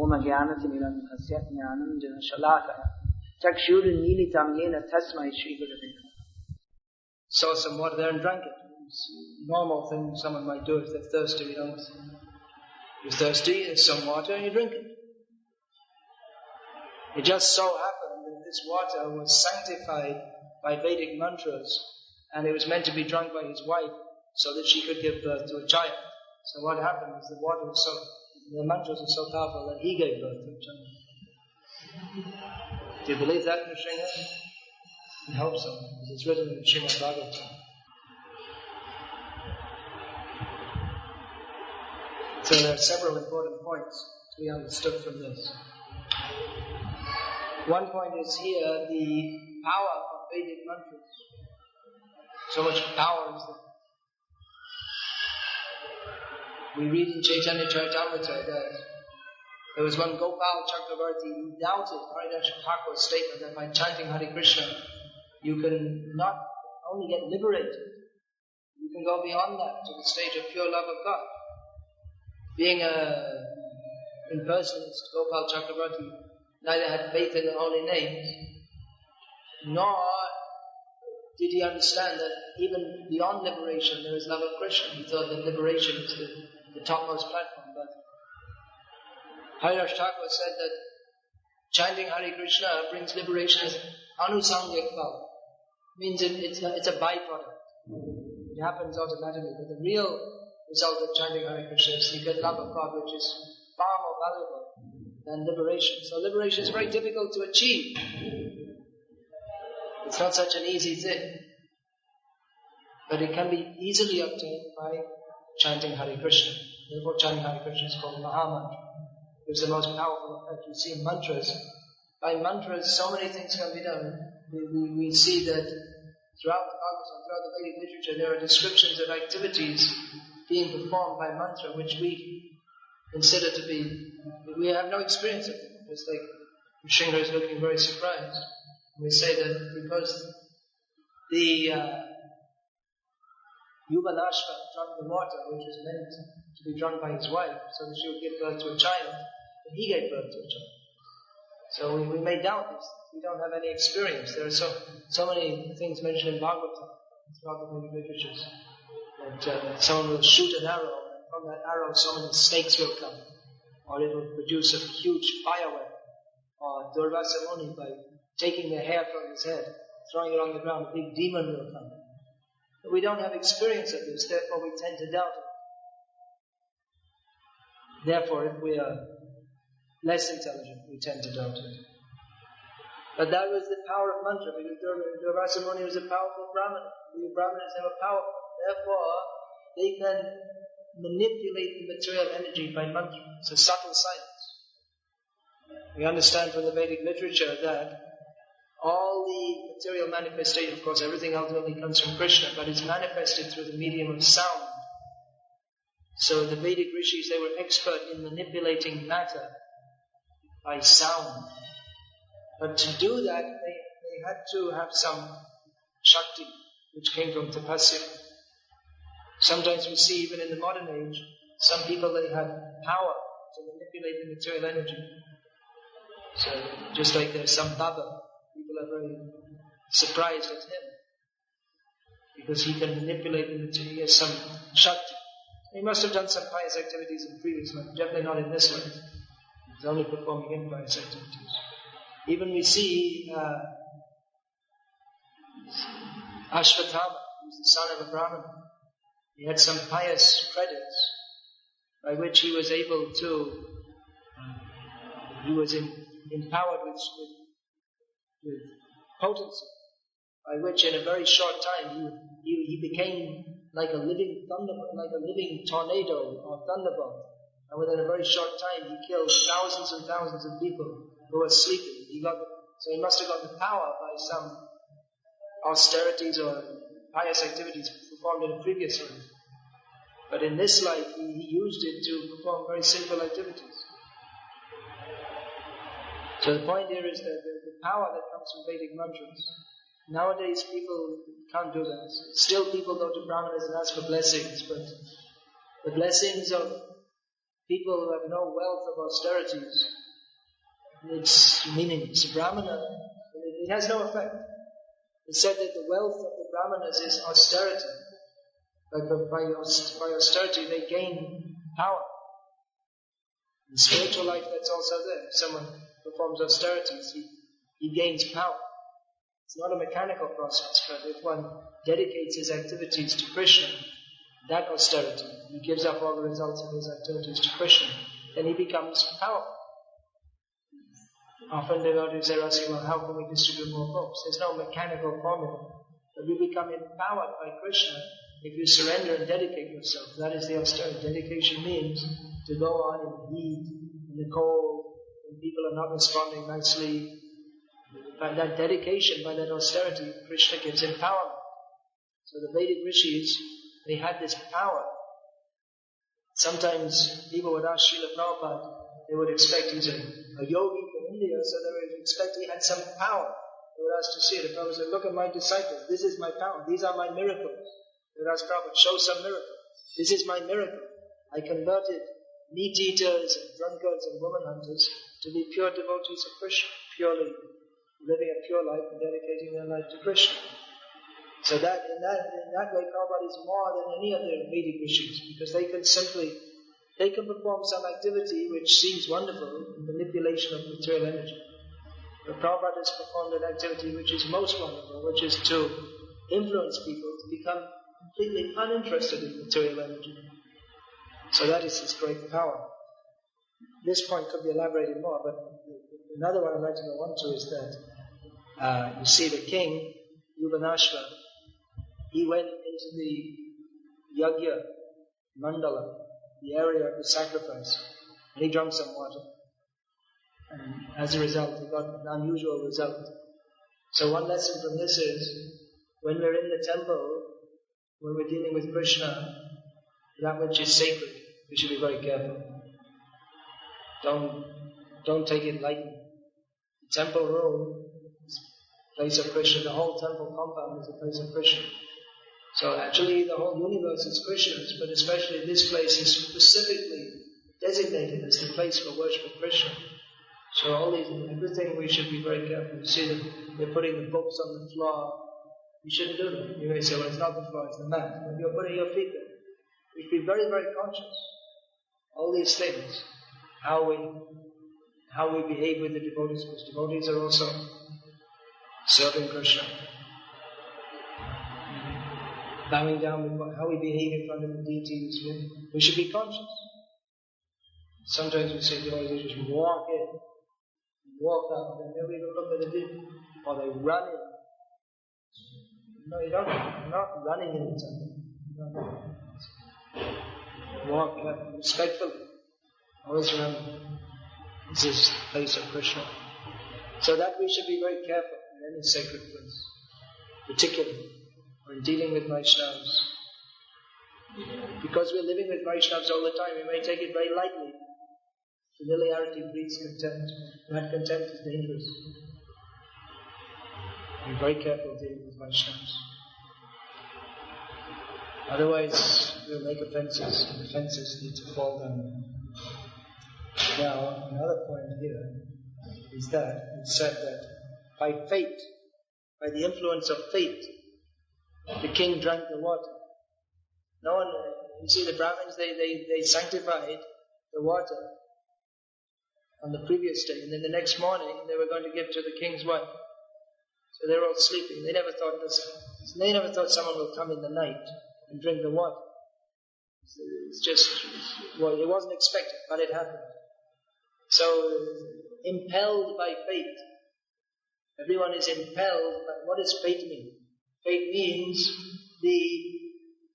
Om Jnanatimirandhasya Jnananjana Shalakaya Chakshurunmilitam Yena Tasmai Shri Gurave. Saw some water there and drank it. It's a normal thing someone might do if they're thirsty. You're thirsty, there's some water, and you drink it. It just so happened that this water was sanctified by Vedic mantras, and it was meant to be drunk by his wife so that she could give birth to a child. So what happened is the mantras were so powerful that he gave birth to a child. Do you believe that, Nrsimha? I hope so, because it's written in Srimad Bhagavatam. So there are several important points to be understood from this. One point is here the power of Vedic mantras. So much power is there. We read in Chaitanya Charitamrita that there was one Gopal Chakravarti who doubted Harinatha Thakur's statement that by chanting Hare Krishna you can not only get liberated, you can go beyond that to the stage of pure love of God. Being a impersonalist, Gopal Chakravarti neither had faith in the holy names, nor did he understand that even beyond liberation there is love of Krishna. He thought that liberation is the topmost platform. But Harinatha Thakur said that chanting Hare Krishna brings liberation as anusangik bhava. Means it's a byproduct. It happens automatically. But the real result of chanting Hare Krishna is you get love of God, which is far more valuable than liberation. So liberation is very difficult to achieve. It's not such an easy thing. But it can be easily obtained by chanting Hare Krishna. Therefore chanting Hare Krishna is called Mahamantra. It's the most powerful effect. You see in mantras. By mantras, so many things can be done. We see that throughout the Bhagavatam, throughout the Vedic literature, there are descriptions of activities being performed by mantra which we consider to be, we have no experience of it. It's like Nrsimha is looking very surprised. We say that because the Yuvanashva drank the water which was meant to be drunk by his wife so that she would give birth to a child, and he gave birth to a child. So we may doubt this. We don't have any experience. There are so many things mentioned in Bhagavatam, throughout the Vedic literatures, that someone will shoot an arrow, and from that arrow so many snakes will come, or it will produce a huge fireweb, or Durvasa Muni, by taking the hair from his head, throwing it on the ground, a big demon will come. But we don't have experience of this, therefore we tend to doubt it. Therefore, if we are less intelligent, we tend to doubt it. But that was the power of mantra, because Durvasa Muni was a powerful Brahmana. The Brahmanas, they were powerful. Therefore, they can manipulate the material energy by mantra. It's a subtle science. We understand from the Vedic literature that all the material manifestation, of course, everything ultimately comes from Krishna, but it's manifested through the medium of sound. So the Vedic rishis, they were expert in manipulating matter by sound. But to do that, they had to have some Shakti, which came from tapasya. Sometimes we see, even in the modern age, some people, they have power to manipulate the material energy. So, just like there's some Baba, people are very surprised at him, because he can manipulate the material, he has some Shakti. He must have done some pious activities in previous life, definitely not in this life. He's only performing impious activities. Even we see Ashvatthama, who's the son of a Brahmana. He had some pious credits by which he was able to, he was empowered with potency, by which in a very short time he became like a living thunderbolt, like a living tornado or thunderbolt. And within a very short time he killed thousands and thousands of people who were sleeping. So he must have got the power by some austerities or pious activities performed in a previous life. But in this life, he used it to perform very sinful activities. So the point here is that the power that comes from Vedic mantras. Nowadays, people can't do that. Still, people go to Brahmanas and ask for blessings, but the blessings of people who have no wealth of austerities, it's meaningless. A Brahmana, it has no effect. It's said that the wealth of the Brahmanas is austerity. By austerity they gain power. In spiritual life that's also there. If someone performs austerities, he gains power. It's not a mechanical process, but if one dedicates his activities to Krishna, that austerity, he gives up all the results of his activities to Krishna, then he becomes powerful. Often devotees are asking, well, how can we distribute more books? There's no mechanical formula. But you become empowered by Krishna if you surrender and dedicate yourself. That is the austerity. Dedication means to go on in the heat, in the cold, when people are not responding nicely. By that dedication, by that austerity, Krishna gives empowerment. So the Vedic rishis, they had this power. Sometimes people would ask Srila Prabhupada, they would expect he's a yogi from India, so they would expect he had some power. They would ask to see it. If I was to look at my disciples, this is my power, these are my miracles. They would ask Prabhupada, show some miracle. This is my miracle. I converted meat eaters and drunkards and woman hunters to be pure devotees of Krishna, purely living a pure life and dedicating their life to Krishna. So that in that way, Prabhupada is more than any other Vedic rishis, because they can perform some activity which seems wonderful, manipulation of material energy. But Prabhupada has performed an activity which is most wonderful, which is to influence people to become completely uninterested in material energy. So that is his great power. This point could be elaborated more, but another one I'd like to go on to is that you see the king, Yuvanashva, he went into the yajna mandala, the area of the sacrifice, and he drank some water. And as a result, he got an unusual result. So one lesson from this is, when we're in the temple, when we're dealing with Krishna, that which is sacred, we should be very careful. Don't take it lightly. The temple room is a place of Krishna. The whole temple compound is a place of Krishna. So actually the whole universe is Krishna's, but especially this place is specifically designated as the place for worship of Krishna. So everything we should be very careful. You see that they're putting the books on the floor. You shouldn't do that. You may say, well, it's not the floor, it's the mat. But you're putting your feet there. You should be very, very conscious. All these things, how we behave with the devotees, because devotees are also serving Krishna. Bowing down with how we behave in front of the deities, we should be conscious. Sometimes we say devotees just walk in, walk out, and never even look at the deity, or they run in. No, you don't. You're not running in the temple. Walk respectfully. Always remember, this is the place of Krishna. So that we should be very careful in any sacred place, particularly when dealing with Vaishnavas. Because we're living with Vaishnavas all the time, we may take it very lightly. Familiarity breeds contempt. That contempt is dangerous. Be very careful dealing with Vaishnavas. Otherwise, we'll make offences, and offences need to fall down. Now, another point here is that it's said that by fate, by the influence of fate, the king drank the water. No one, you see the Brahmins, they sanctified the water on the previous day, and then the next morning they were going to give to the king's wife. So they were all sleeping. They never thought someone will come in the night and drink the water. It wasn't expected, but it happened. So, impelled by fate. Everyone is impelled, but what does fate mean? Fate means the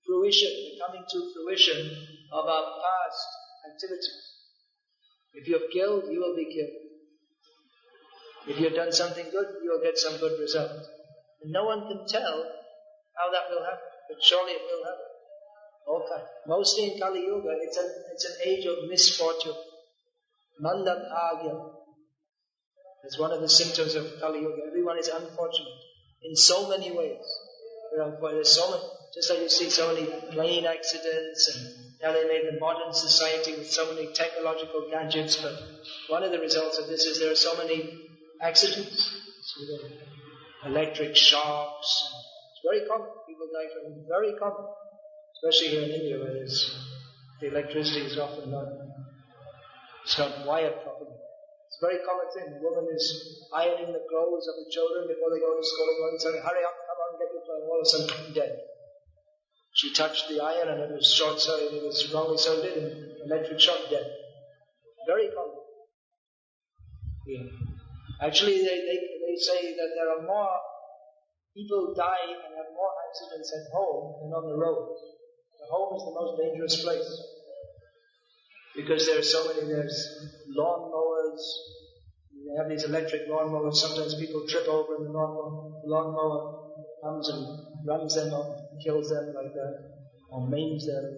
fruition, the coming to fruition of our past activities. If you have killed, you will be killed. If you have done something good, you will get some good result. And no one can tell how that will happen, but surely it will happen. Okay. Mostly in Kali Yuga, it's an age of misfortune. Mandabhagya is one of the symptoms of Kali Yuga. Everyone is unfortunate in so many ways. There's so many, just like you see so many plane accidents and Now they made the modern society with so many technological gadgets, but one of the results of this is there are so many accidents. So the electric shocks. It's very common. People die from it. Very common. Especially here in India where the electricity is often it's not wired properly. It's a very common thing. The woman is ironing the clothes of the children before they go to school and going, saying, hurry up, come on, get your clothes. All of a sudden, dead. She touched the iron and it was it was wrongly solded and electric shock, dead. Very common. Yeah. Actually, they say that there are more people die and have more accidents at home than on the road. The home is the most dangerous place. Because there's lawn mowers, they have these electric lawn mowers, sometimes people trip over and the lawn mower comes and runs them off, kills them like that, or maims them,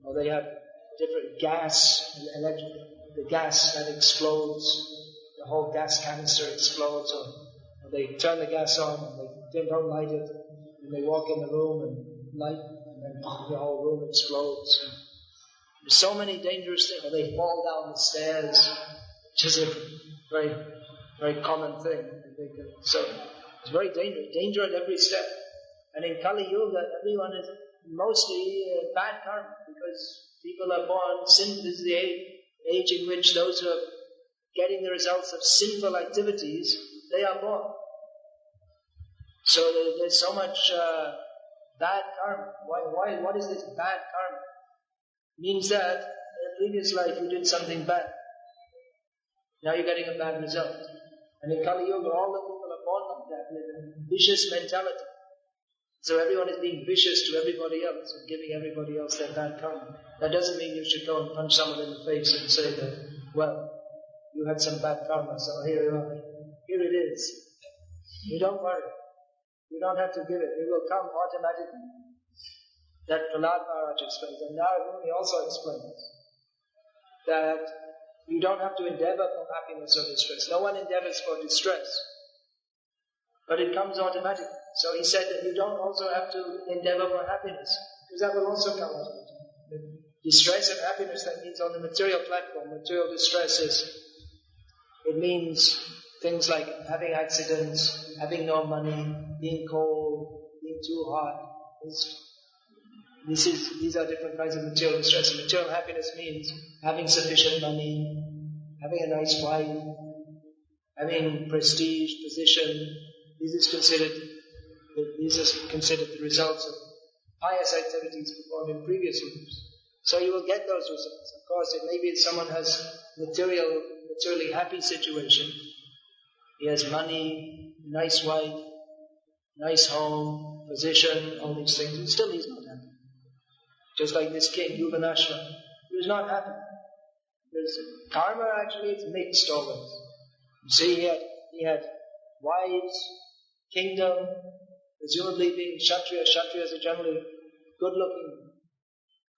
or they have different gas, the gas that explodes, the whole gas canister explodes, or they turn the gas on and they don't light it, and they walk in the room and light, and then the whole room explodes. There's so many dangerous things. They fall down the stairs, which is a very, very common thing. So it's very dangerous. Danger at every step. And in Kali Yuga, everyone is mostly bad karma because people are born sin. This is the age in which those who are getting the results of sinful activities, they are born. So there's so much bad karma. Why? What is this bad karma? Means that in a previous life you did something bad. Now you're getting a bad result. And in Kali Yuga, all the people are born like that, with a vicious mentality. So everyone is being vicious to everybody else and giving everybody else their bad karma. That doesn't mean you should go and punch someone in the face and say that, well, you had some bad karma, so here you are. Here it is. You don't worry. You don't have to give it. It will come automatically. That Prahlad Maharaj explains, and Narad Muni also explains that you don't have to endeavor for happiness or distress. No one endeavors for distress, but it comes automatically. So he said that you don't also have to endeavor for happiness, because that will also come automatically. Distress and happiness, that means on the material platform. Material distress it means things like having accidents, having no money, being cold, being too hot. These are different kinds of material distress. And material happiness means having sufficient money, having a nice wife, having prestige, position. These are considered the results of pious activities performed in previous lives. So you will get those results. Of course, it may be that someone has materially happy situation. He has money, nice wife, nice home, position, all these things. And still he's not happy. Just like this king, Yuvanashva, he was not happy. Because karma actually is mixed always. You see, he had wives, kingdom, presumably being Kshatriya. Kshatriyas are generally good looking.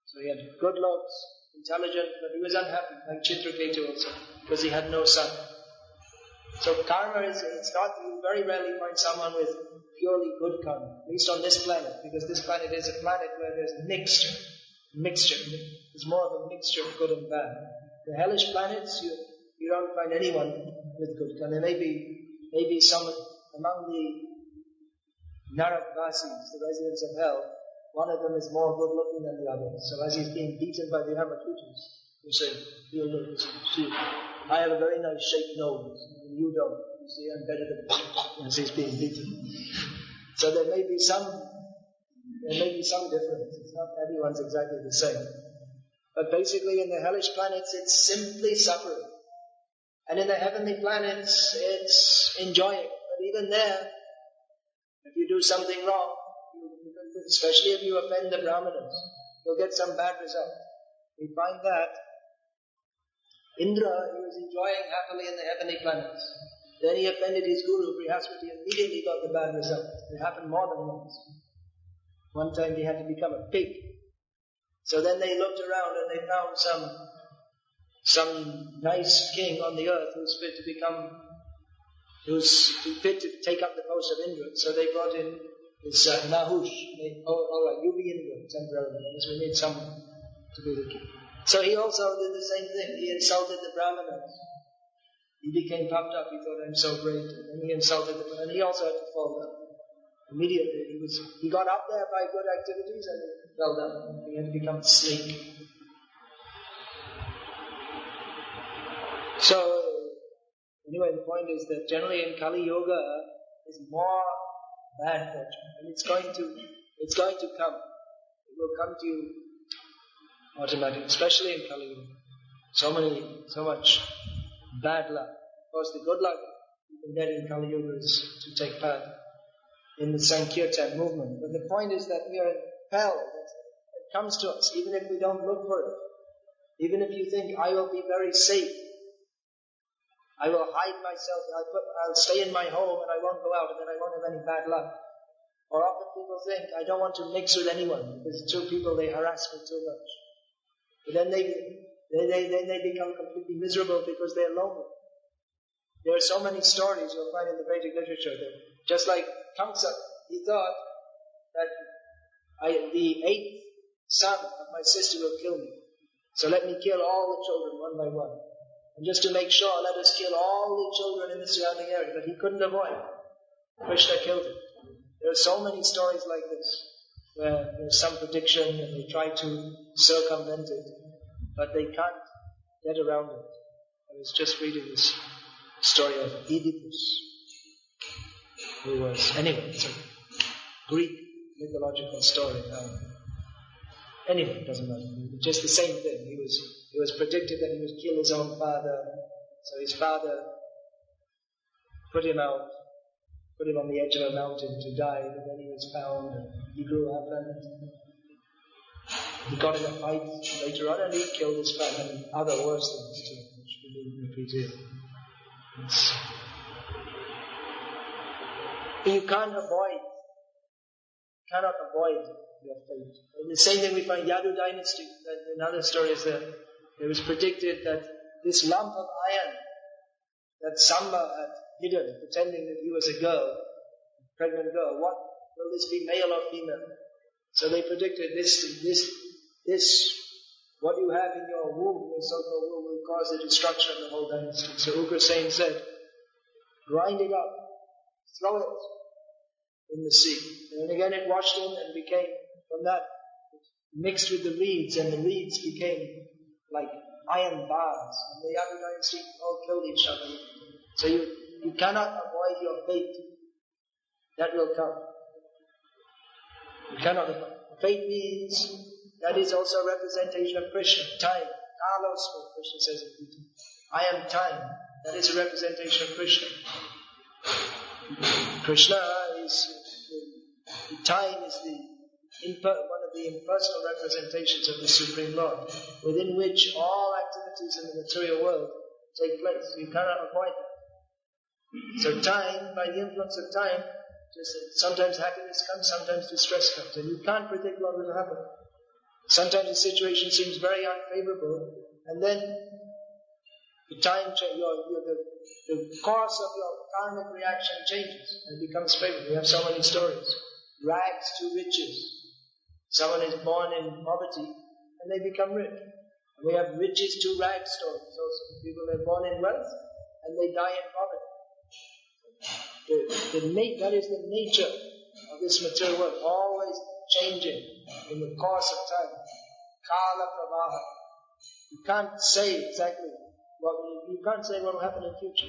So he had good looks, intelligent, but he was unhappy, like Chitraketu also, because he had no son. So karma it's not, you very rarely find someone with purely good karma, at least on this planet, because this planet is a planet where there's mixture. There's more of a mixture of good and bad. The hellish planets, you don't find anyone with good karma. There may be some among the Narakvasis, the residents of hell. One of them is more good looking than the other. So as he's being beaten by the Yamakutas, you say, see, I have a very nice shaped nose, and you don't. You see, I'm better than as he's being beaten. So there may be some difference. It's not everyone's exactly the same. But basically in the hellish planets, it's simply suffering. And in the heavenly planets, it's enjoying. But even there, if you do something wrong, especially if you offend the Brahmanas, you'll get some bad result. We find that Indra, he was enjoying happily in the heavenly planets. Then he offended his guru, Brihaspati, and immediately got the bad result. It happened more than once. One time he had to become a pig. So then they looked around and they found some nice king on the earth who's fit to take up the post of Indra. So they brought in this Nahush. All right, you be Indra temporarily, because we need someone. to be the king. So he also did the same thing. He insulted the Brahmanas. He became puffed up. He thought, I'm so great. And then he insulted them. And he also had to fall down. Immediately, he got up there by good activities and he fell down. He had to become a snake. So, anyway, the point is that generally in Kali Yuga, there's more bad fortune. And it's going to come. It will come to you automatically, especially in Kali Yuga. So much bad luck. Of course, the good luck you can get in Kali Yuga is to take part in the Sankirtan movement. But the point is that we are impelled. It comes to us, even if we don't look for it. Even if you think, I will be very safe. I will hide myself. I'll stay in my home and I won't go out and then I won't have any bad luck. Or often people think, I don't want to mix with anyone because two people, they harass me too much. But then they become completely miserable because they're lonely. There are so many stories you'll find in the Vedic literature that just like Kamsa, he thought that the 8th son of my sister will kill me. So let me kill all the children one by one. And just to make sure, let us kill all the children in the surrounding area. But he couldn't avoid. Krishna killed him. There are so many stories like this, where there's some prediction and they try to circumvent it, but they can't get around it. I was just reading this story of Oedipus, who was, anyway, it's a Greek mythological story. Anyway, it doesn't matter. Just the same thing. He was predicted that he would kill his own father. So his father put him on the edge of a mountain to die, but then he was found and he grew up and he got in a fight later on and he killed his father and other worse things too, which we didn't repeat here. But you cannot avoid your fate. And the same thing we find Yadu dynasty, in other stories that it was predicted that this lump of iron that Samba had hidden, pretending that he was a girl, a pregnant girl, what will this be, male or female? So they predicted this, what you have in your womb, your so-called womb, will cause the destruction of the whole dynasty. So Ugrasen said, grind it up, throw it in the sea. And again it washed in and became, from that, mixed with the reeds, and the reeds became like iron bars. And the Yadu dynasty all killed each other. So you cannot avoid your fate. That will come. You cannot avoid. Fate means that is also a representation of Krishna. Time. Kalos, what Krishna says in Gita. I am time. That is a representation of Krishna. Krishna is, time is one of the impersonal representations of the Supreme Lord, within which all activities in the material world take place. You cannot avoid that. So time, by the influence of time, just sometimes happiness comes, sometimes distress comes, and you can't predict what will happen. Sometimes the situation seems very unfavorable, and then the time the course of your karmic reaction changes and becomes favorable. We have so many stories. Rags to riches. Someone is born in poverty and they become rich. And we have riches to rags stories also. People are born in wealth and they die in poverty. That is the nature of this material world, always changing in the course of time. Kala pravaha. You can't say exactly you can't say what will happen in the future.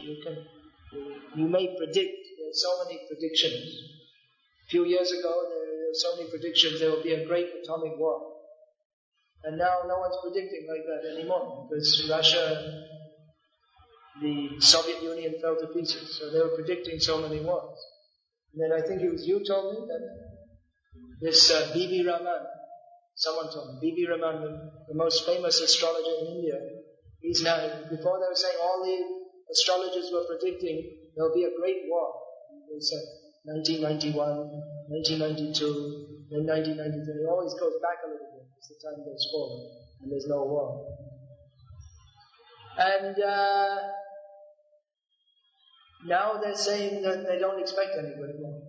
You may predict. There are so many predictions. A few years ago, there were so many predictions there will be a great atomic war. And now no one's predicting like that anymore because Russia, the Soviet Union fell to pieces. So they were predicting so many wars. And then I think it was you told me that this B.B. Raman, someone told me, B.B. Raman, the most famous astrologer in India, he's now, before they were saying all the astrologers were predicting there will be a great war. They said 1991, 1992, then 1993. It always goes back a little bit as the time goes forward and there's no war. And now they're saying that they don't expect any good war.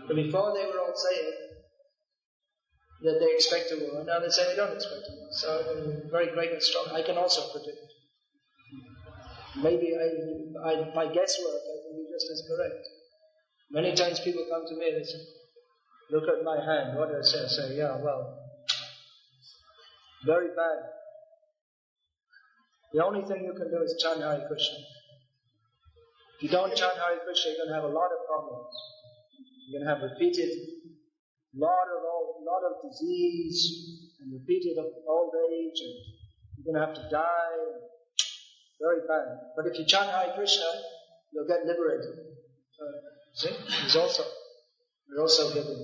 But before they were all saying that they expect a war, and now they say they don't expect a war. So I'm a very great astrologer. I can also predict. Maybe by guesswork I can be just as correct. Many times people come to me and they say, look at my hand, what do I say? I say, yeah, well, very bad. The only thing you can do is chant Hare Krishna. If you don't chant Hare Krishna, you're going to have a lot of problems. You're going to have repeated lot of disease and repeated old age, and you're going to have to die. Very bad. But if you chant Hare Krishna, you'll get liberated. See? We're also giving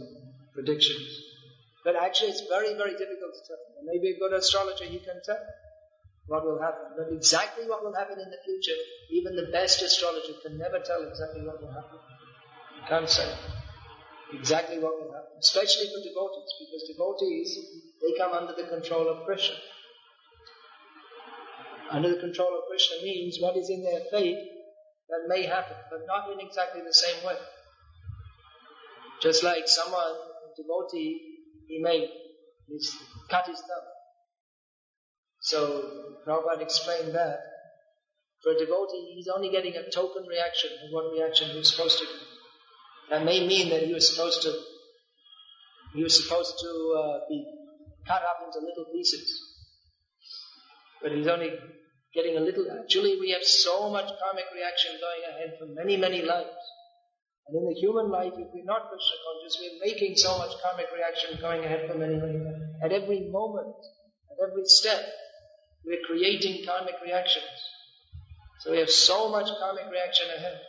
predictions. But actually it's very, very difficult to tell. Maybe a good astrologer, he can tell what will happen. But exactly what will happen in the future, even the best astrologer can never tell exactly what will happen. You can't say exactly what will happen. Especially for devotees, because devotees, they come under the control of Krishna. Under the control of Krishna means what is in their fate that may happen, but not in exactly the same way. Just like someone, a devotee, he may cut his thumb. So Prabhupada explained that for a devotee, he's only getting a token reaction of what reaction he was supposed to do. That may mean that he was supposed to be cut up into little pieces. But he's only getting a little. Actually, we have so much karmic reaction going ahead for many, many lives. And in the human life, if we're not Krishna conscious, we're making so much karmic reaction going ahead for many, many lives. At every moment, at every step, we're creating karmic reactions. So we have so much karmic reaction ahead.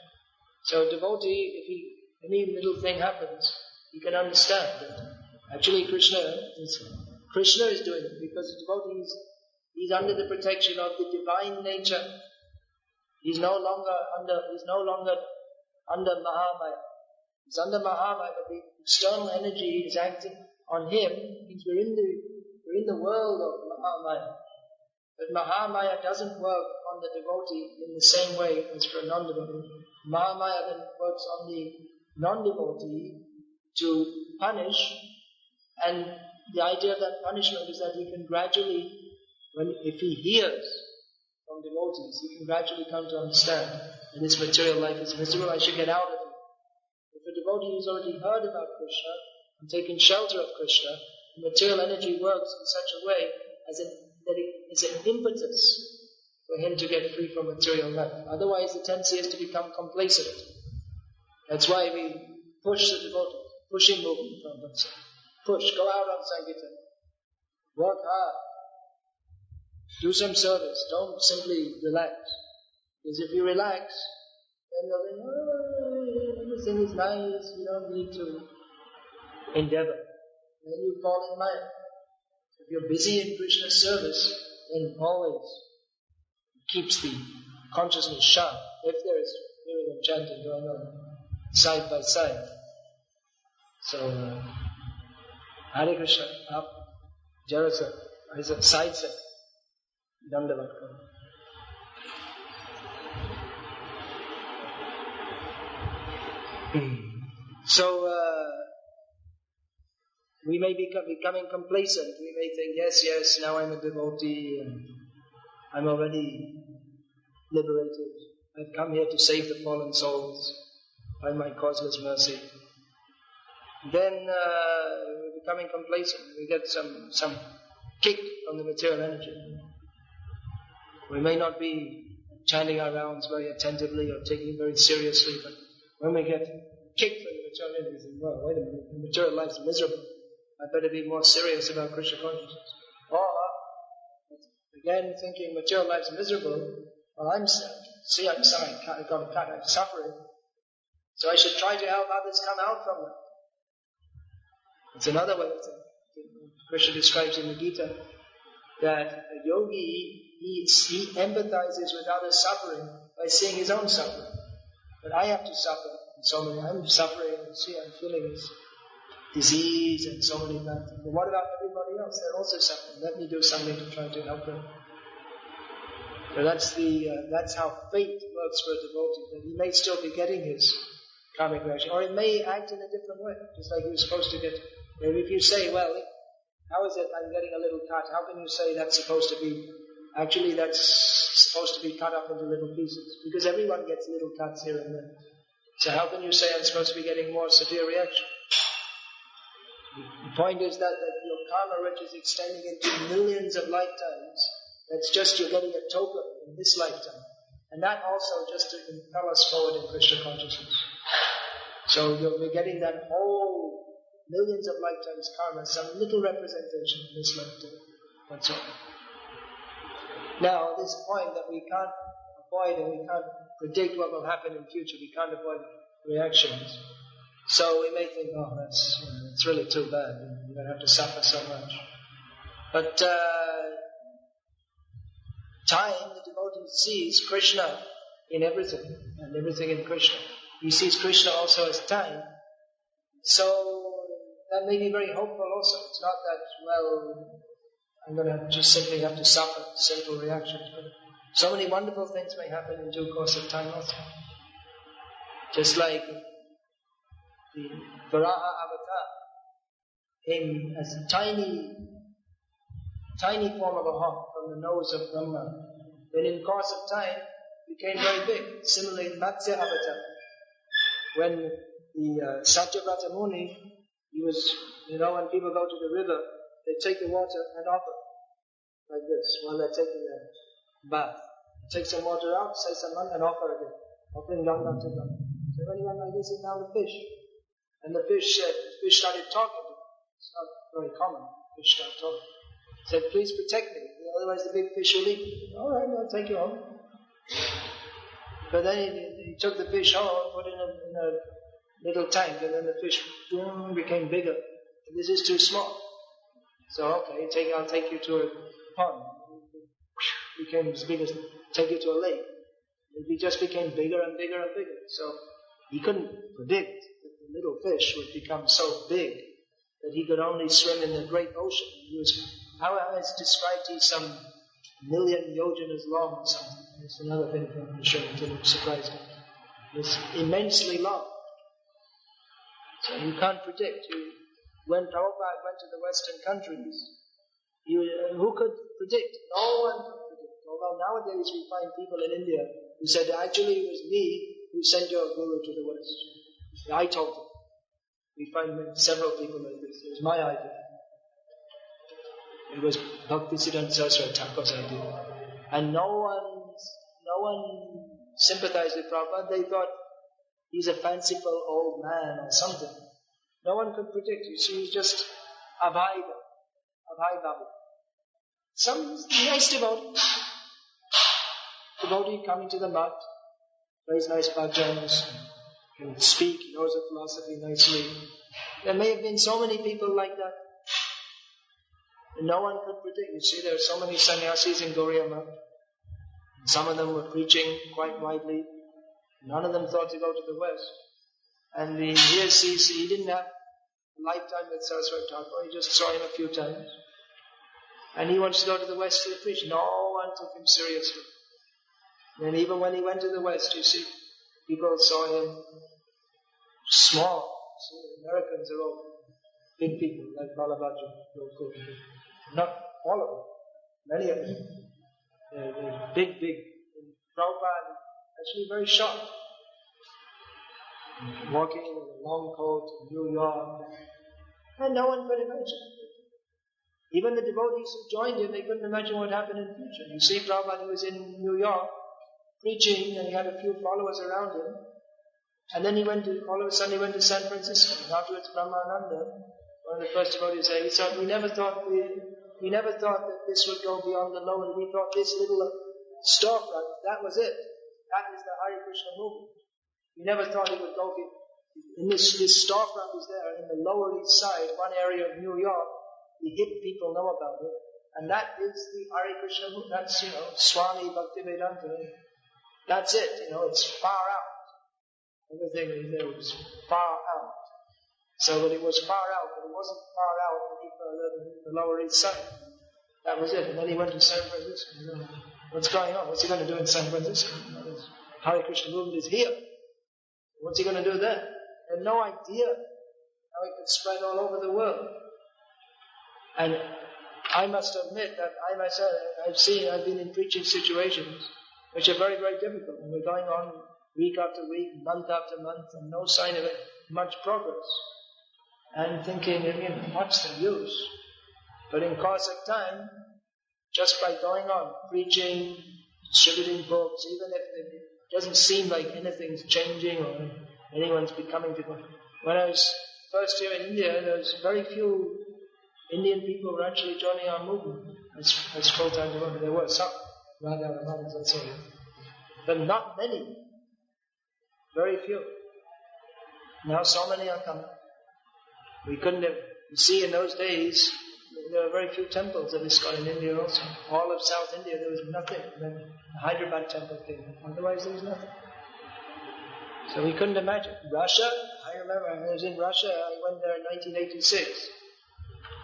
So a devotee, if any little thing happens, he can understand that actually Krishna is doing it, because the devotee he's under the protection of the divine nature. He's no longer under Mahamaya. He's under Mahamaya, but the external energy is acting on him. Means we're in the world of Mahamaya. But Mahamaya doesn't work on the devotee in the same way as for a non-devotee. Mahamaya then works on the non-devotee to punish, and the idea of that punishment is that he can gradually, if he hears from devotees, he can gradually come to understand that this material life is miserable, I should get out of it. If a devotee who's already heard about Krishna and taken shelter of Krishna, the material energy works in such a way that it is an impetus for him to get free from material life. Otherwise the tendency is to become complacent. That's why we push the devotees, pushing movement from themselves. Push, go out on Sankirtan, work hard, do some service, don't simply relax. Because if you relax, then you'll think, everything is nice, you don't need to endeavor. Then you fall in Maya. If you're busy in Krishna's service, then always keeps the consciousness sharp. If there is hearing and chanting going on side by side. So, Hare Krishna, up, Jarasa, is a side set. Dandavat. So, we may be becoming complacent. We may think, yes, now I'm a devotee and I'm already liberated. I've come here to save the fallen souls by my causeless mercy. Then we're becoming complacent. We get some kick from the material energy. We may not be chanting our rounds very attentively or taking it very seriously, but when we get kicked from the material energy, we think, well, wait a minute, the material life's miserable. I better be more serious about Krishna consciousness. Or, again, thinking material life's miserable, well, I'm sorry, I've got a cut, I'm suffering. So I should try to help others come out from that. It's another way of thinking. Krishna describes in the Gita that a yogi, he empathizes with others' suffering by seeing his own suffering. But I have to suffer. I'm suffering, I'm feeling this disease and so many bad things. But what about everybody else? They're also suffering. Let me do something to try to help them. So that's how fate works for a devotee. That he may still be getting his karmic reaction, or it may act in a different way, just like he was supposed to get. Maybe if you say, well, How is it I'm getting a little cut? How can you say that's supposed to be, actually that's supposed to be cut up into little pieces? Because everyone gets little cuts here and there. So how can you say I'm supposed to be getting more severe reaction? The point is that your karma rich is extending into millions of lifetimes. That's just you're getting a token in this lifetime. And that also just to impel us forward in Krishna consciousness. So we're getting that whole millions of lifetimes karma, some little representation in this lifetime. That's all. Now, this point that we can't avoid and we can't predict what will happen in future. We can't avoid reactions. So we may think, oh, it's really too bad. You're going to have to suffer so much. But time, the devotee sees Krishna in everything, and everything in Krishna. He sees Krishna also as time. So that may be very hopeful also. It's not that, well, I'm going to just simply have to suffer simple reactions. But so many wonderful things may happen in due course of time also. Just like the Varaha avatar came as a tiny form of a hawk from the nose of Brahma. Then in course of time became very big. Similarly, Matsya avatar. When the Satyavrata Muni, he was, when people go to the river, they take the water and offer like this while they're taking their bath. Take some water out, say some money and offer again. Offering Ganga to Ganga. So when he went like this, he found a fish. And the fish started talking to him. It's not very common. Fish started talking. He said, please protect me, otherwise the big fish will eat me. All right, I'll take you home. But then he took the fish home, put it in a little tank, and then the fish became bigger. This is too small. So okay, I'll take you to a pond. It became as big as take you to a lake. It just became bigger and bigger and bigger. So he couldn't predict that the little fish would become so big that he could only swim in the great ocean. How it's described, he's some 1,000,000 yojanas long or something. It's another thing from the Srimati which surprised him. It's immensely long. So you can't predict. When Prabhupada went to the Western countries, who could predict? No one could predict. Although nowadays we find people in India who said, actually it was me who sent your guru to the West. I told him. We find several people like this. It was my idea. It was Bhakti Siddhanta Saraswati Thakur's idea. And no one sympathized with Prabhupada. They thought he's a fanciful old man or something. No one could predict. You see, he's just Abhay Babu. Some nice devotee coming to the mat, plays nice bhajans, can speak, he knows the philosophy nicely. There may have been so many people like that. And no one could predict. You see, there are so many sannyasis in Gauriya Math. Some of them were preaching quite widely. None of them thought to go to the West. And he didn't have a lifetime with Saraswati Thakur. He just saw him a few times. And he wants to go to the West to preach. No one took him seriously. And even when he went to the West, you see, people saw him small. See, Americans are all big people, like Balabhaja. Not all of them. Many of them. They're big. And Prabhupada actually very short. Walking in a long coat in New York. And no one could imagine. Even the devotees who joined him, they couldn't imagine what happened in the future. You see, Prabhupada was in New York preaching, and he had a few followers around him. And then all of a sudden he went to San Francisco. And afterwards Brahmananda, one of the first devotees, he said, we never thought that this would go beyond the lower. We thought this little storefront, that was it. That is the Hare Krishna movement. We never thought it would go in this storefront is there in the Lower East Side, one area of New York. The hip people know about it. And that is the Hare Krishna movement. That's, Swami, Bhakti Vedanta. That's it, it's far out. Everything there was far out. So that it was far out, but it wasn't far out in the Lower East Side. That was it. And then he went to San Francisco. What's going on? What's he going to do in San Francisco? Hare Krishna movement is here. What's he going to do there? They had no idea how it could spread all over the world. And I must admit that I myself, I've been in preaching situations which are very, very difficult. And we're going on week after week, month after month, and no sign of it, much progress. And thinking, what's the use? But in course of time, just by going on, preaching, distributing books, even if it doesn't seem like anything's changing or anyone's becoming people. When I was first here in India, there was very few Indian people who were actually joining our movement as full-time devotees. There were some, but not many. Very few. Now so many are coming. We couldn't have, you see in those days, there were very few temples of ISKCON in India also. All of South India, there was nothing. Then the Hyderabad temple came. Otherwise there was nothing. So we couldn't imagine. Russia, I remember I was in Russia, I went there in 1986.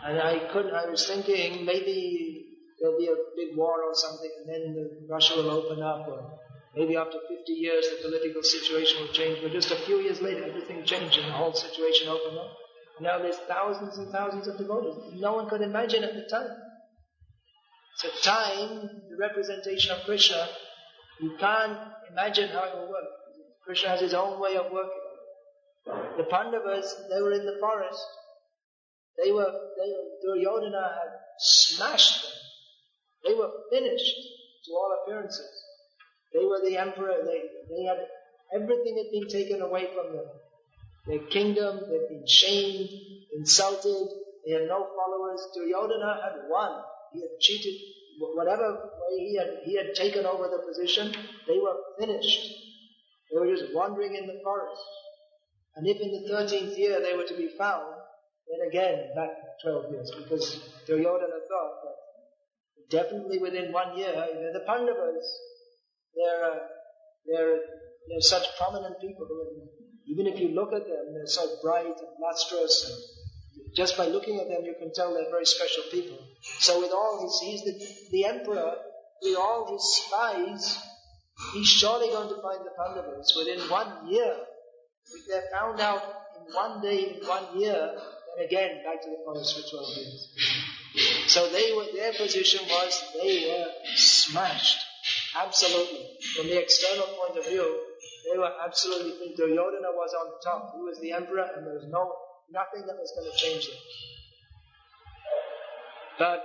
And I was thinking maybe there'll be a big war or something and then Russia will open up, or maybe after 50 years the political situation will change. But just a few years later everything changed and the whole situation opened up. Now there's thousands and thousands of devotees. No one could imagine at the time. So time, the representation of Krishna, you can't imagine how it will work. Krishna has his own way of working. The Pandavas, they were in the forest. Duryodhana had smashed them. They were finished to all appearances. They were the emperor. They had, everything had been taken away from them. Their kingdom, they'd been shamed, insulted, they had no followers. Duryodhana had won. He had cheated, whatever way he had taken over the position, they were finished. They were just wandering in the forest. And if in the 13th year they were to be found, then again, back 12 years, because Duryodhana thought that definitely within 1 year, the Pandavas, they're such prominent people. Even if you look at them, they're so bright and lustrous, and just by looking at them you can tell they're very special people. So with all he's the emperor, with all his spies, he's surely going to find the Pandavas within 1 year. If they're found out in 1 day, in 1 year, then again back to the forest for 12 years. So their position was they were smashed. Absolutely. From the external point of view, they were absolutely think Duryodhana was on top. He was the emperor and there was nothing that was going to change them. But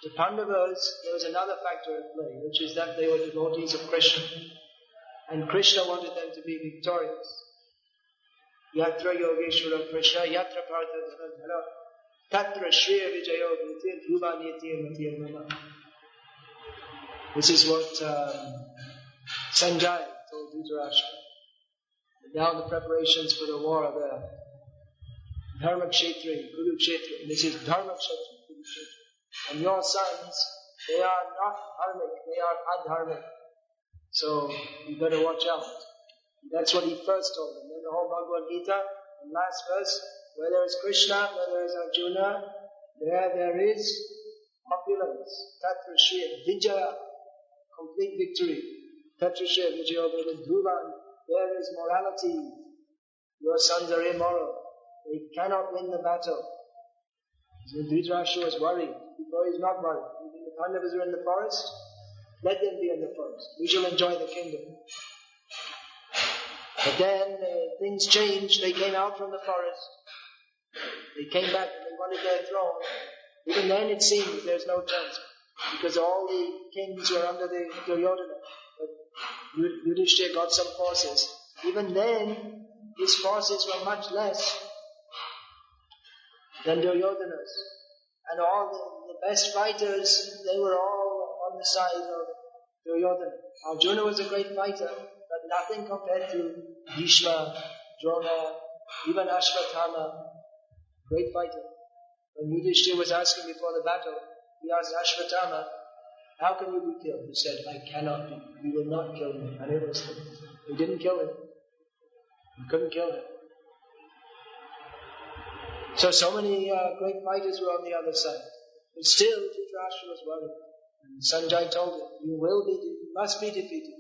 the Pandavas, there was another factor at play, which is that they were devotees of Krishna. And Krishna wanted them to be victorious. Yatra Yogeshwara Krishna, Yatra Partha Dhanadhara, Tatra Shriya Vijayo Bhutir Dhruva Nitya Matya Mama. This is what Sanjay told Dhritarashtra. Now the preparations for the war are there. Dharma Kshetri, Guru Kshetri. This is Dharma Kshetri, Guru Kshetri. And your sons, they are not dharmic, they are adharmic. So you better watch out. That's what he first told them. Then the whole Bhagavad Gita, the last verse, where there is Krishna, where there is Arjuna, there is opulence, Tatra Shriya, Vijaya, complete victory. Tatra Shriya, Vijaya, Dhruvan, there is morality. Your sons are immoral. They cannot win the battle. So Dhritarashtra was worried. Before he's not worried. When the Pandavas are in the forest, let them be in the forest. We shall enjoy the kingdom. But then things changed. They came out from the forest. They came back and they wanted their throne. Even then it seemed there's no chance. Because all the kings were under the Duryodhana. But Yudhishthira got some forces. Even then, his forces were much less than Duryodhana's. And all the best fighters, they were all on the side of Duryodhana. Arjuna was a great fighter, but nothing compared to Bhishma, Drona, even Ashwatthama, great fighter. When Yudhishthira was asking before the battle, he asked Ashwatthama, how can you be killed? He said, I cannot be. You will not kill me. And it was he didn't kill him. He couldn't kill him. So many great fighters were on the other side. But still, Dhritarashtra was worried. And Sanjay told him, you must be defeated.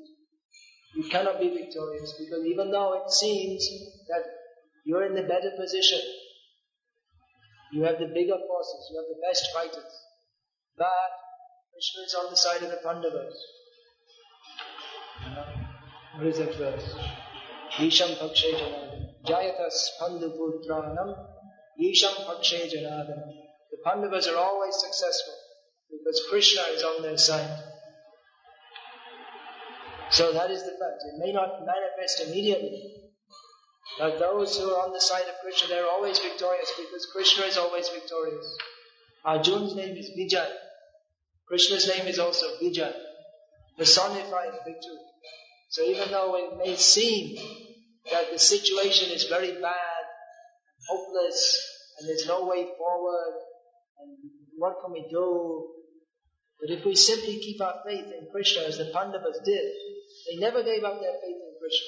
You cannot be victorious, because even though it seems that you're in the better position, You have the bigger forces, you have the best fighters. But Krishna is on the side of the Pandavas. What is that verse? Isham Pakshe Janadana. Jayatas Panduputranam Isham Pakshe Janadana. The Pandavas are always successful because Krishna is on their side. So that is the fact. It may not manifest immediately, but those who are on the side of Krishna, they are always victorious because Krishna is always victorious. Arjun's name is Vijay. Krishna's name is also Vijay, personified victory. So even though it may seem that the situation is very bad, hopeless, and there's no way forward, and what can we do? But if we simply keep our faith in Krishna as the Pandavas did, they never gave up their faith in Krishna.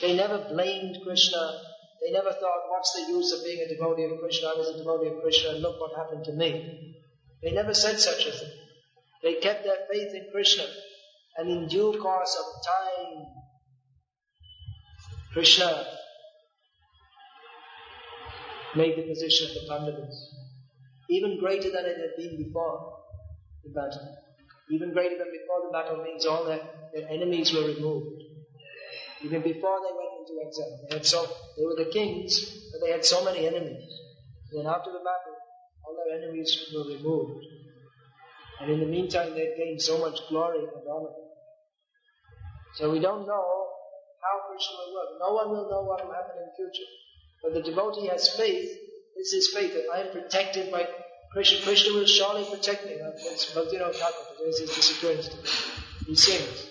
They never blamed Krishna. They never thought, what's the use of being a devotee of Krishna? I was a devotee of Krishna and look what happened to me. They never said such a thing. They kept their faith in Krishna. And in due course of time, Krishna made the position of the Pandavas even greater than it had been before the battle. Even greater than before the battle means all their enemies were removed. Even before they went into exile. They were the kings, but they had so many enemies. Then after the battle, all their enemies were removed. And in the meantime, they had gained so much glory and honor. So we don't know how Krishna will work. No one will know what will happen in the future. But the devotee has faith. This is faith that I am protected by Krishna. Krishna will surely protect me. That's Bhakti Thakur. Today's his disappearance. He sings,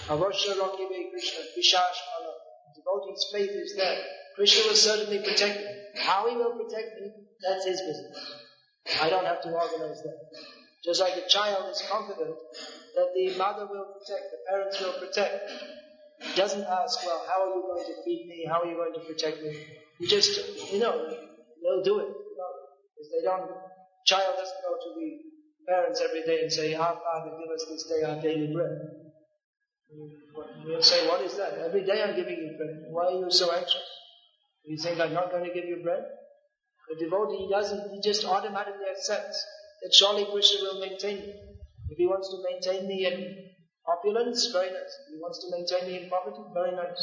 Avashya Rakive Krishna, Vishash Allah. Devotee's faith is there. Krishna will certainly protect me. How he will protect me, that's his business. I don't have to organize that. Just like a child is confident that the mother will protect, the parents will protect. He doesn't ask, well, how are you going to feed me? How are you going to protect me? You just, they'll do it. Because child doesn't go to the parents every day and say, our Father, give us this day our daily bread. You'll say, what is that? Every day I'm giving you bread. Why are you so anxious? You think I'm not going to give you bread? The devotee, he just automatically accepts that surely Krishna will maintain me. If he wants to maintain me in opulence, very nice. If he wants to maintain me in poverty, very nice.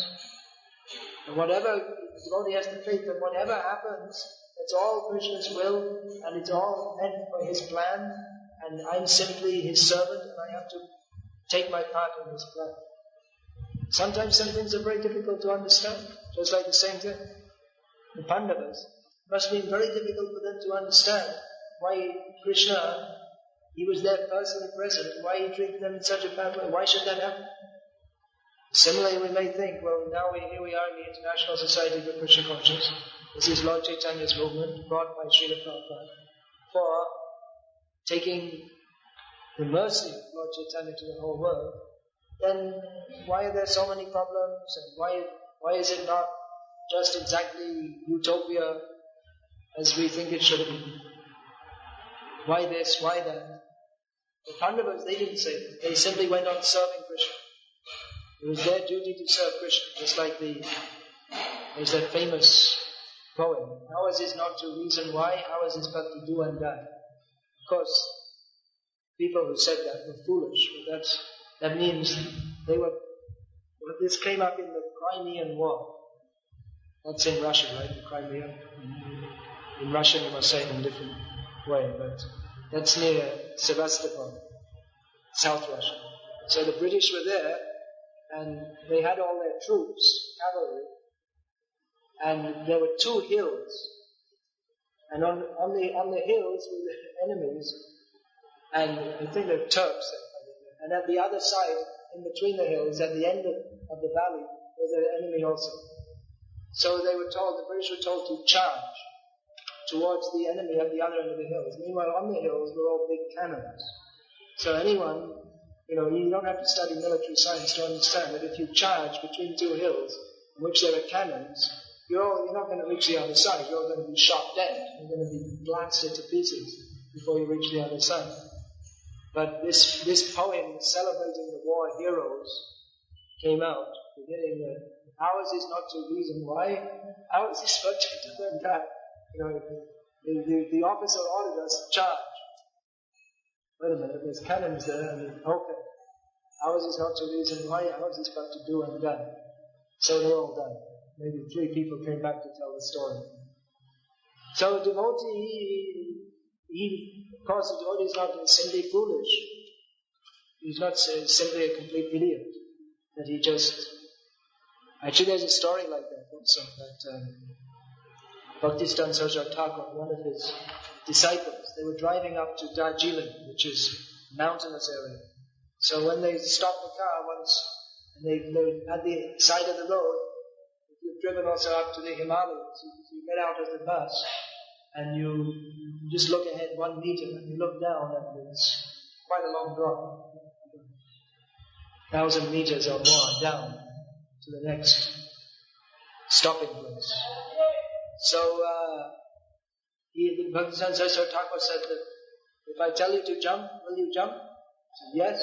And the devotee has the faith that whatever happens, it's all Krishna's will, and it's all meant for his plan, and I'm simply his servant, and I have to take my part in his plan. Sometimes some things are very difficult to understand, just like the same thing. The Pandavas, it must have been very difficult for them to understand why Krishna, he was there personally present, why he treated them in such a bad way, why should that happen? Similarly, we may think, well, here we are in the International Society for Krishna Consciousness. This is Lord Chaitanya's movement, brought by Srila Prabhupada, for taking the mercy of Lord Chaitanya to the whole world. Then why are there so many problems, and why is it not just exactly utopia as we think it should be? Why this, why that? The Pandavas, they didn't say that. They simply went on serving Krishna. It was their duty to serve Krishna, just like there's that famous poem, ours is not to reason why, ours is but to do and die. Of course, people who said that were foolish, but that means this came up in the Crimean War. That's in Russia, right? The Crimea. In Russian you must say it in a different way, but that's near Sevastopol, South Russia. So the British were there, and they had all their troops, cavalry, and there were two hills, and on the hills were the enemies, and I think they're Turks, and at the other side, in between the hills, at the end of the valley, was an enemy also. So the British were told to charge towards the enemy at the other end of the hills. Meanwhile, on the hills were all big cannons. So anyone, you don't have to study military science to understand that if you charge between two hills in which there are cannons, you're not going to reach the other side. You're going to be shot dead. You're going to be blasted to pieces before you reach the other side. But this poem celebrating the war heroes came out, beginning that ours is not to reason why, ours is but to do and die. The officer ordered us to charge. Wait a minute, there's cannons there, okay. Ours is not to reason why, ours is but to do and done. So they all died. Maybe 3 people came back to tell the story. So a devotee, of course, a devotee is not simply foolish. He's not simply a complete idiot. That he just... Actually, there's a story like that also, that Bhakti Saraswati Thakur, one of his disciples, they were driving up to Darjeeling, which is a mountainous area. So when they stopped the car once, and they were at the side of the road, if you've driven also up to the Himalayas, you get out of the bus, and you just look ahead 1 meter, and you look down, and it's quite a long drop. 1,000 meters or more down to the next stopping place. So, Bhakti Saraswati Thakur said that, if I tell you to jump, will you jump? He said, yes.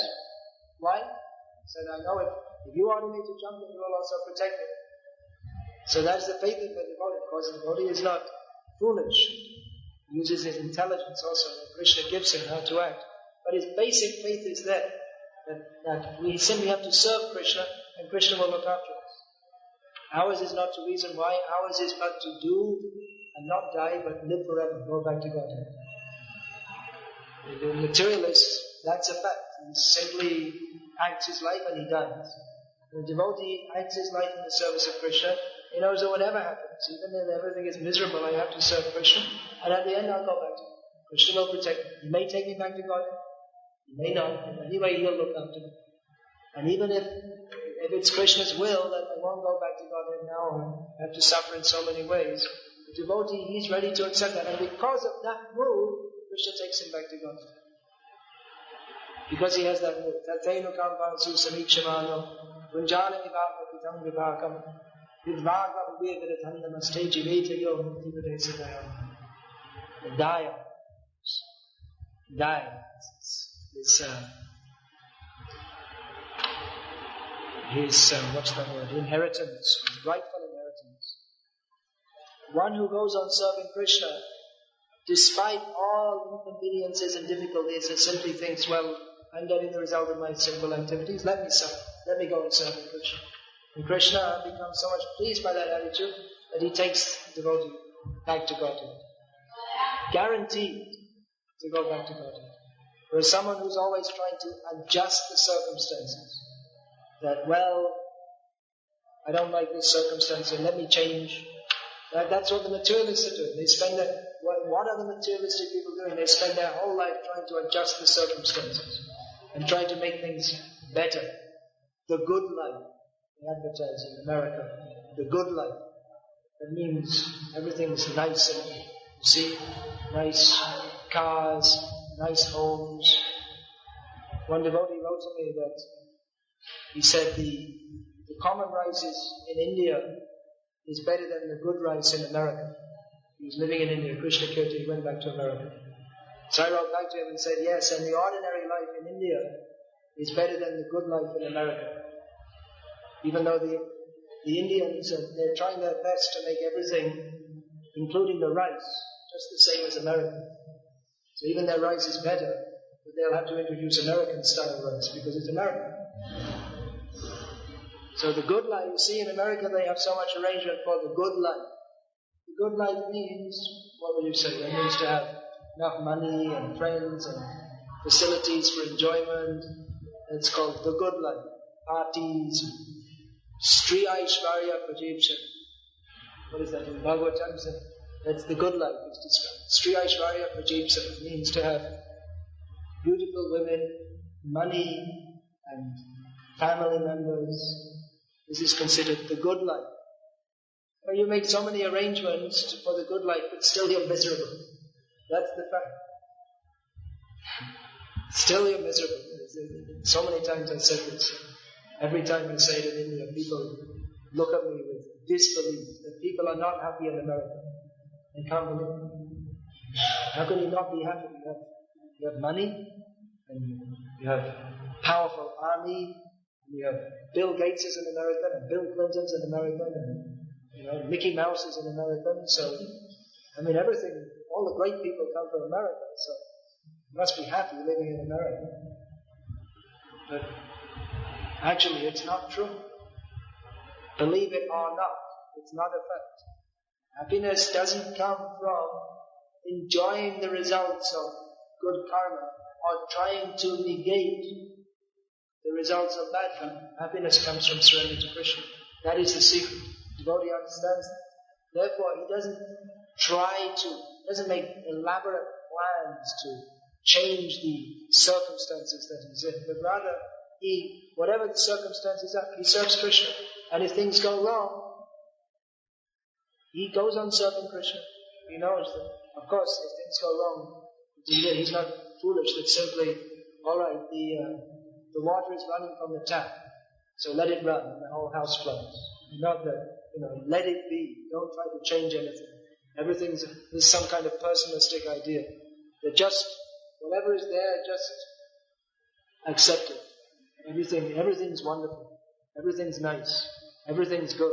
Why? He said, I know if you order me to jump, then you will also protect me. So that's the faith of the devotee. Of course, the devotee is not foolish. He uses his intelligence also. Krishna gives him how to act. But his basic faith is there. That we simply have to serve Krishna, and Krishna will look after us. Ours is not to reason why. Ours is but to do and not die, but live forever, go back to Godhead. The materialist, that's a fact. He simply acts his life and he dies. The devotee acts his life in the service of Krishna. He knows that whatever happens, even if everything is miserable, I have to serve Krishna. And at the end, I'll go back to him. Krishna will protect me. He may take me back to Godhead. He may not. But anyway, he'll look after me. And even if it's Krishna's will that I won't go back to Godhead now, or I have to suffer in so many ways, the devotee, he's ready to accept that. And because of that move, Krishna takes him back to Godhead. Because he has that move. Tateinu kampansu samikshamano Runjana vivaka kitam vivakam Vidvaka vivevidatandamaste jivetayo muktivedesatayam. Daya. His what's the word? Inheritance. Rightful inheritance. One who goes on serving Krishna, despite all inconveniences and difficulties, and simply thinks, well, I'm getting the result of my simple activities, let me suffer. Let me go and serve Krishna. And Krishna becomes so much pleased by that attitude that he takes the devotee back to Godhead. Guaranteed to go back to Godhead. Whereas someone who's always trying to adjust the circumstances, that, well, I don't like this circumstance, so let me change. That's what the materialists are doing. They spend what are the materialistic people doing? They spend their whole life trying to adjust the circumstances and trying to make things better. The good life, they advertise in America. The good life. That means everything's nice and, you see, nice cars, nice homes. One devotee wrote to me that he said the common rices in India is better than the good rice in America. He was living in India, Krishna Kirti, he went back to America. So I wrote back to him and said, yes, and the ordinary life in India is better than the good life in America. Even though the Indians, they're trying their best to make everything, including the rice, just the same as America. So even their rice is better, but they'll have to introduce American style rice because it's American. So the good life, you see in America they have so much arrangement for the good life. The good life means, what would you say? It means to have enough money and friends and facilities for enjoyment. It's called the good life. Parties, Sri Aishwarya Prajipshan. What is that in Bhagavatam? That's the good life is described. Sri Aishwarya Prajipshan means to have beautiful women, money and family members. This is considered the good life. But you make so many arrangements for the good life, but still you're miserable. That's the fact. Still you're miserable. So many times I said this. Every time I say it in India, people look at me with disbelief that people are not happy in America. They can't believe it. How can you not be happy? You have money, and you have powerful army, and you have Bill Gates is an American, and Bill Clinton's an American, and Mickey Mouse is an American. So, everything, all all the great people come from America, so you must be happy living in America. But actually, it's not true. Believe it or not, it's not a fact. Happiness doesn't come from enjoying the results of good karma or trying to negate the results of bad karma. Happiness comes from surrender to Krishna. That is the secret. The devotee understands that. Therefore, he doesn't make elaborate plans to change the circumstances that he's in, but rather, whatever the circumstances are, he serves Krishna. And if things go wrong, he goes on serving Krishna. He knows that, of course, if things go wrong, he's not foolish that simply, alright, the water is running from the tap, so let it run, and the whole house floods. Not that, let it be, don't try to change anything. There's some kind of personalistic idea. That just, whatever is there, just accept it. Everything's wonderful. Everything's nice. Everything's good.